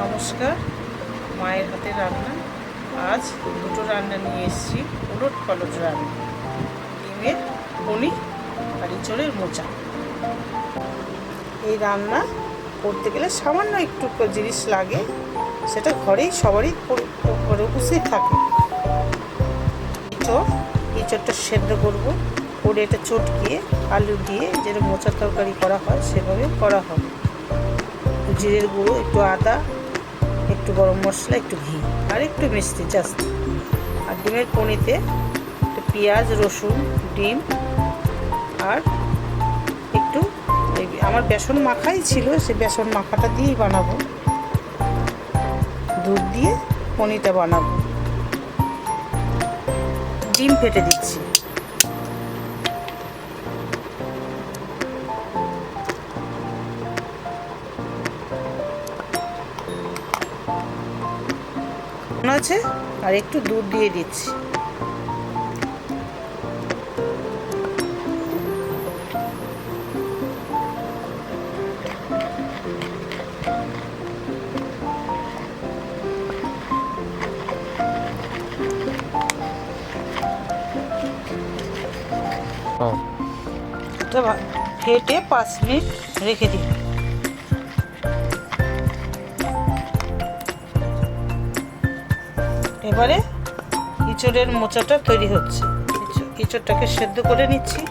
নমস্কার। মায়ের হাতের রান্না। আজ দুটো রান্না নিয়ে এসেছি, উলট পালট রান্না। ডিমের পনি আর ইঁচড়ের মোচা। এই রান্না করতে গেলে সামান্য একটু জিনিস লাগে, সেটা ঘরেই সবারই উপস্থিত থাকে। ইঁচড়টা সেদ্ধ করবো, করে এটা চটকিয়ে আলু দিয়ে যেরকম মোচার তরকারি করা হয় সেভাবে করা হবে। একটু জিরের গুঁড়ো, একটু আদা, একটু গরম মশলা, একটু ঘি আর একটু মিষ্টি জাস্ট। আর ডিমের পনিতে একটু পেঁয়াজ, রসুন, ডিম আর একটু আমার বেসন মাখাই ছিল, সে বেসন মাখাটা দিয়েই বানাবো। দুধ দিয়ে পনিরটা বানাবো। ডিম ফেটে দিচ্ছি। আছে আর একটু দুধ দিয়ে দিচ্ছি। এটা ফেটে 5 মিনিট রেখে দিই। এবারে ইঁচড়ের মোচাটা তৈরি হচ্ছে। ইঁচড়টাকে সেদ্ধ করে নিচ্ছি।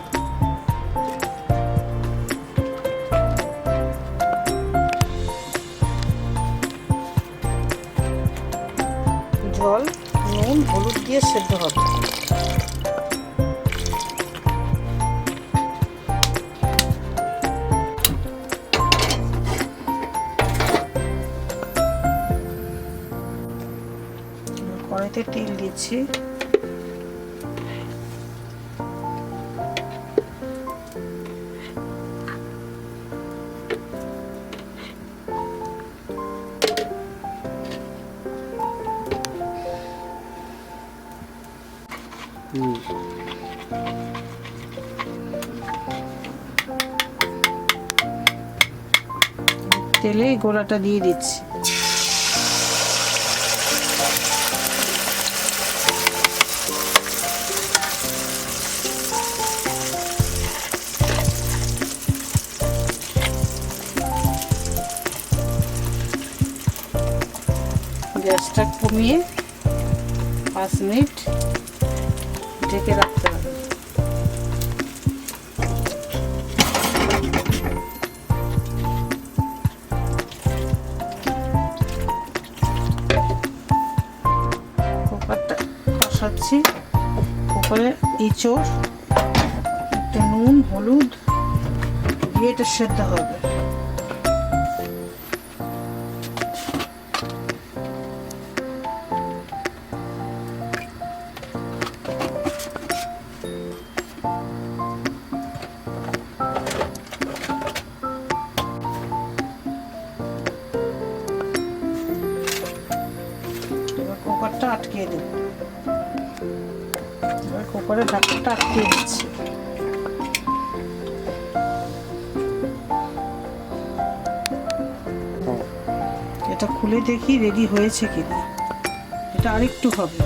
জল, নুন, হলুদ দিয়ে সেদ্ধ হবে। কড়াইতে তেল দিচ্ছি। তেলে গোলাটা দিয়ে দিচ্ছি। গ্যাসটা কমিয়ে 5 মিনিট ঢেকে রাখতে হবে। কুকারটা বসাচ্ছি। কুকারে ইঁচড়, একটু নুন, হলুদ দিয়ে এটা সেদ্ধ হবে। কুকারটা আটকিয়ে দেব। এবার কুকারের ঢাকনাটা আটকিয়ে দিচ্ছি। এটা খুলে দেখি রেডি হয়েছে কিনা। এটা আরেকটু হবে।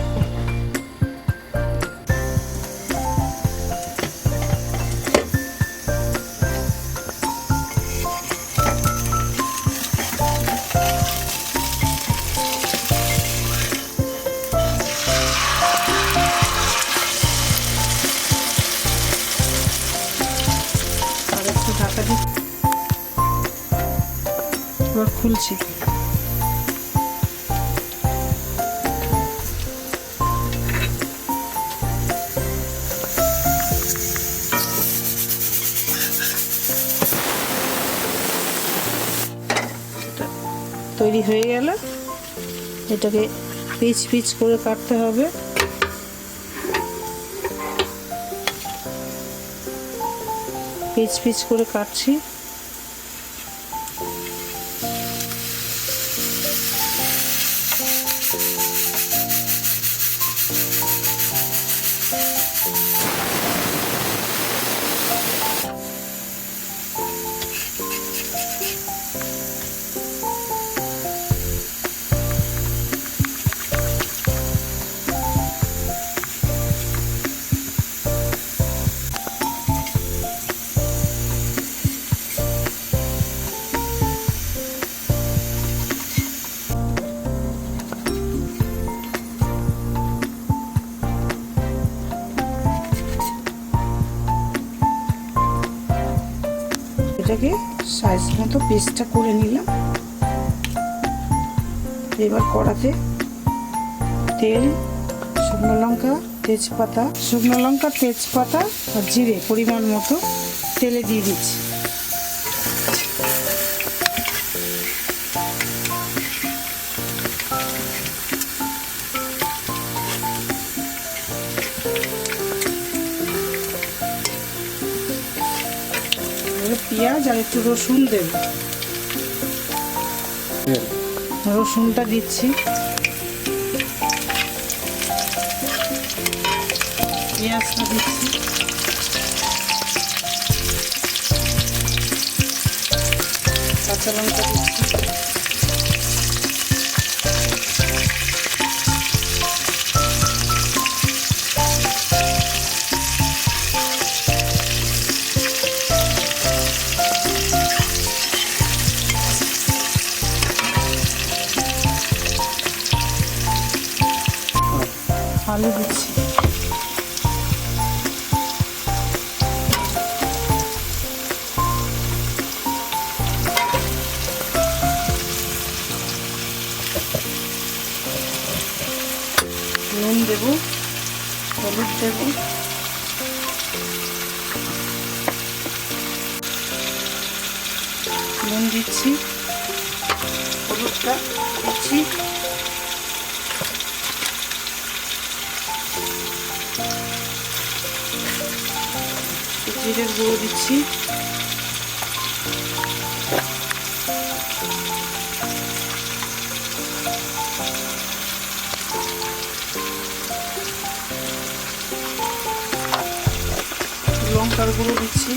ঢাকা দিয়ে এবার খুলছি। তৈরি হয়ে গেল। এটাকে পিচ পিচ করে কাটতে হবে। পিচ পিচ করে কাটছি। সাইজ মতো পিসটা করে নিলাম। এবার কড়াতে তেল, শুকনো লঙ্কা, তেজপাতা আর জিরে পরিমাণ মতো তেলে দিয়ে দিচ্ছি। পেঁয়াজ আর একটু রসুন দেব, রসুনটা দিচ্ছি, পেঁয়াজটা দিচ্ছি, কাঁচা লঙ্কা দিচ্ছি, আলু দিচ্ছি, নুন দেব, হলুদ দেব, নুন দিচ্ছি, হলুদটা দিচ্ছি, জিরের গুঁড়ো দিচ্ছি, লঙ্কার গুঁড়ো দিচ্ছি,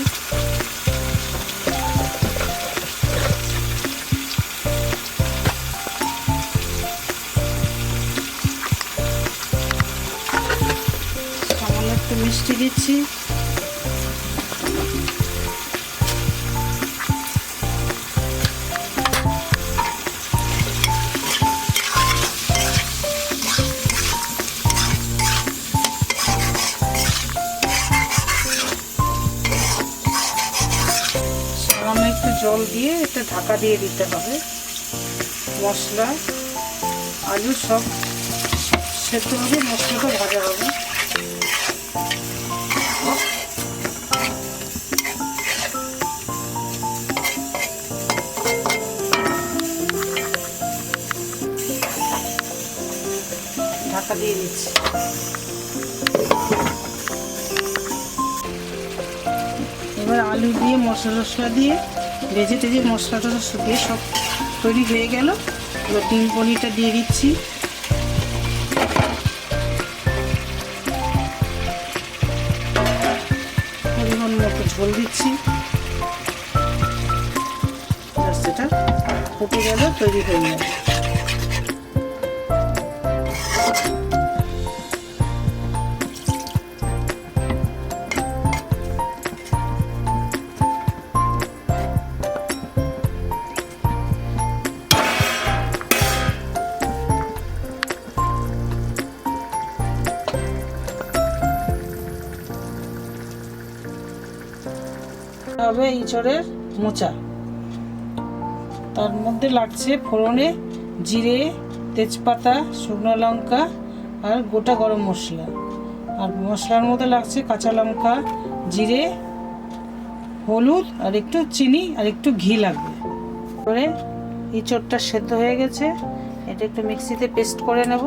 সামান্য একটু মিষ্টি দিচ্ছি, একটু জল দিয়ে একটা ঢাকা দিয়ে দিতে হবে। মশলা আলু সব সেদ্ধ হবে, মশলাটা ভাজা হবে। ঢাকা দিয়ে দিচ্ছি। এবার আলু দিয়ে মশলা দিয়ে ভেজে টেজে মশলাটা দিয়ে সব তৈরি হয়ে গেল। এবার ডিম পনিরটা দিয়ে দিচ্ছি, পরিমাণ মতো ঝোল দিচ্ছি। সেটা ফুটে গেল, তৈরি হয়ে গেল। হবে ইঁচড়ের মোচা। তার মধ্যে লাগছে ফোড়নে জিরে, তেজপাতা, শুকনো লঙ্কা আর গোটা গরম মশলা। আর মশলার মধ্যে লাগছে কাঁচা লঙ্কা, জিরে, হলুদ আর একটু চিনি আর একটু ঘি লাগবে। করে ইঁচড়টা সেদ্ধ হয়ে গেছে, এটা একটু মিক্সিতে পেস্ট করে নেব।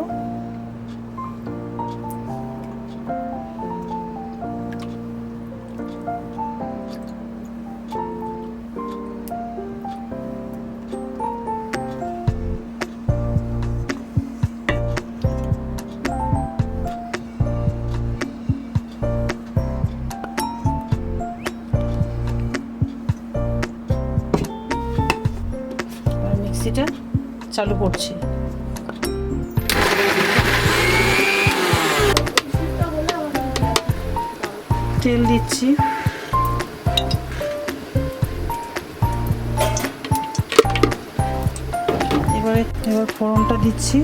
মিক্সিটা চালু করছি। তেল দিচ্ছি, এবার ফোড়নটা দিচ্ছি,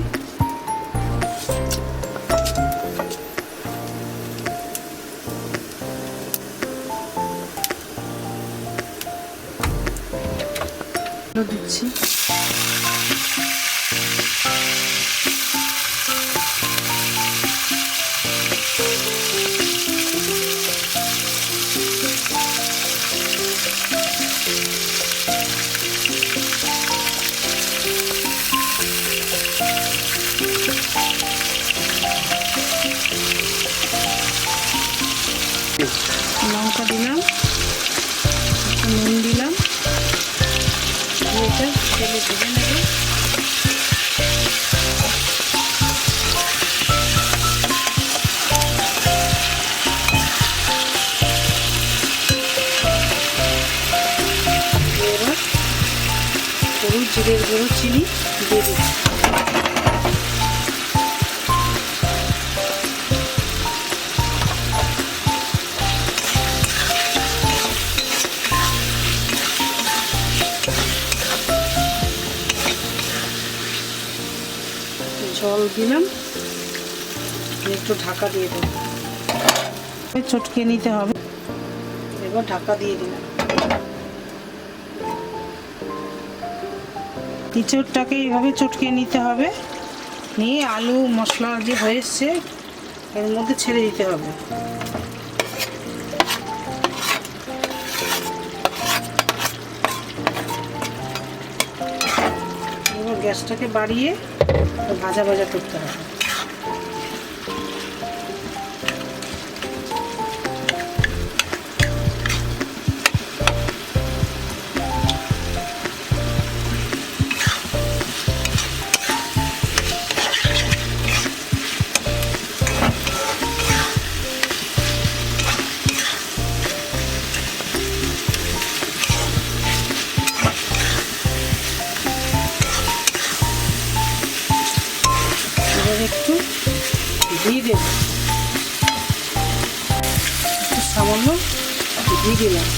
দিচ্ছি। লঙ্কা দিলাম, নুন দিলাম, এটা তেলে ভেজে নেব। এবার হলুদ, জিরের গুঁড়ো, চিনি দিয়ে দিচ্ছি। জল দিলাম, একটু ঢাকা দিয়ে দেবো, চটকে নিতে হবে। এবার ঢাকা দিয়ে দিলাম। ইঁচড়টাকে এইভাবে চটকে নিতে হবে, নিয়ে আলু মশলা যে হয়ে এসছে এর মধ্যে ছেড়ে দিতে হবে। এবার গ্যাসটাকে বাড়িয়ে ভাজা ভাজা করতে হবে। একটু দিয়ে দেব, একটু সামান্য দিয়ে দিলাম।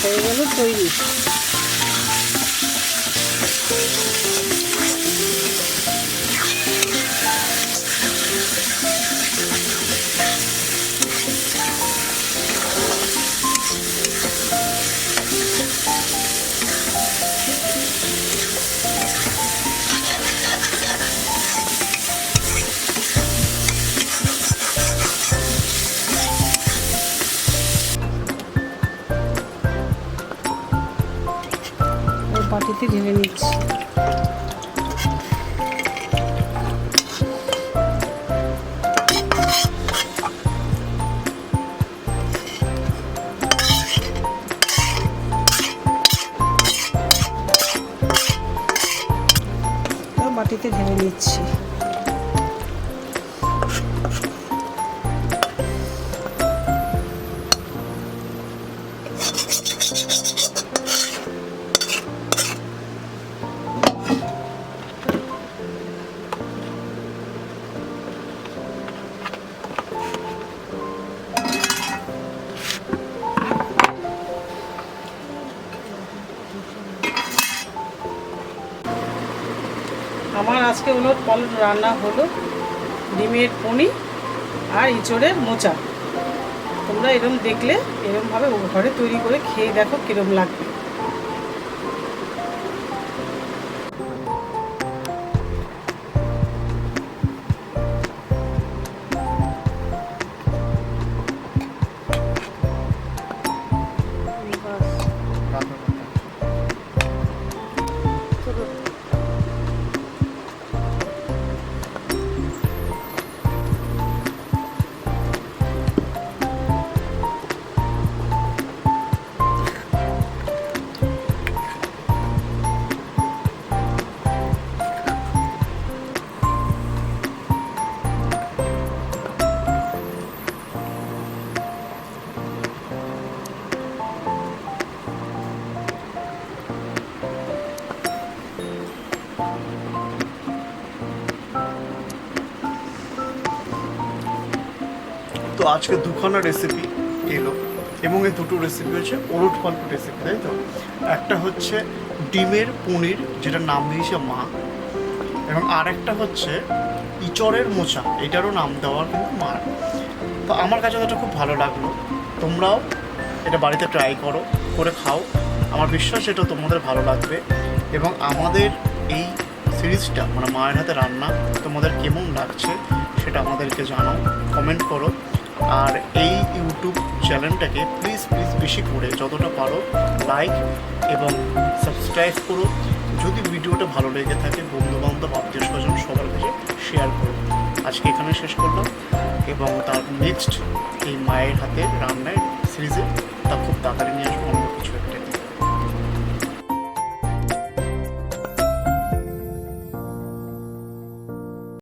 হয়ে গেল তৈরি। বাটিতে ঢেলে নিচ্ছি। বাটিতে ঢেলে নিচ্ছি। আমার আজকে উলট পালট রান্না হলো ডিমের পনির আর ইঁচড়ের মোচা। তোমরা এরকম দেখলে এরকমভাবে ঘরে তৈরি করে খেয়ে দেখো কীরকম লাগবে। তো আজকে দুখানা রেসিপি এলো এবং এই দুটো রেসিপি হচ্ছে ওলট পালট রেসিপি, তাই তো? একটা হচ্ছে ডিমের পনির, যেটার নাম দিয়েছে মা, এবং আর একটা হচ্ছে ইঁচড়ের মোচা, এটারও নাম দেওয়ার কিন্তু মার। তো আমার কাছে তো এটা খুব ভালো লাগলো। তোমরাও এটা বাড়িতে ট্রাই করো, করে খাও। আমার বিশ্বাস এটা তোমাদের ভালো লাগবে। এবং আমাদের এই সিরিজটা মানে মায়ের হাতে রান্না তোমাদের কেমন লাগছে সেটা আমাদেরকে জানাও, কমেন্ট করো। আর এই ইউটিউব চ্যানেলটাকে প্লিজ প্লিজ বেশি করে যতটা পারো লাইক এবং সাবস্ক্রাইব করো। যদি ভিডিওটা ভালো লেগে থাকে বন্ধুবান্ধব আত্মীয় স্বজন সবার কাছে শেয়ার করো। আজকে এখানে শেষ করলাম এবং তার নেক্সট এই মায়ের হাতে রান্নার সিরিজে তা খুব তাড়াতাড়ি নিয়ে আসবো।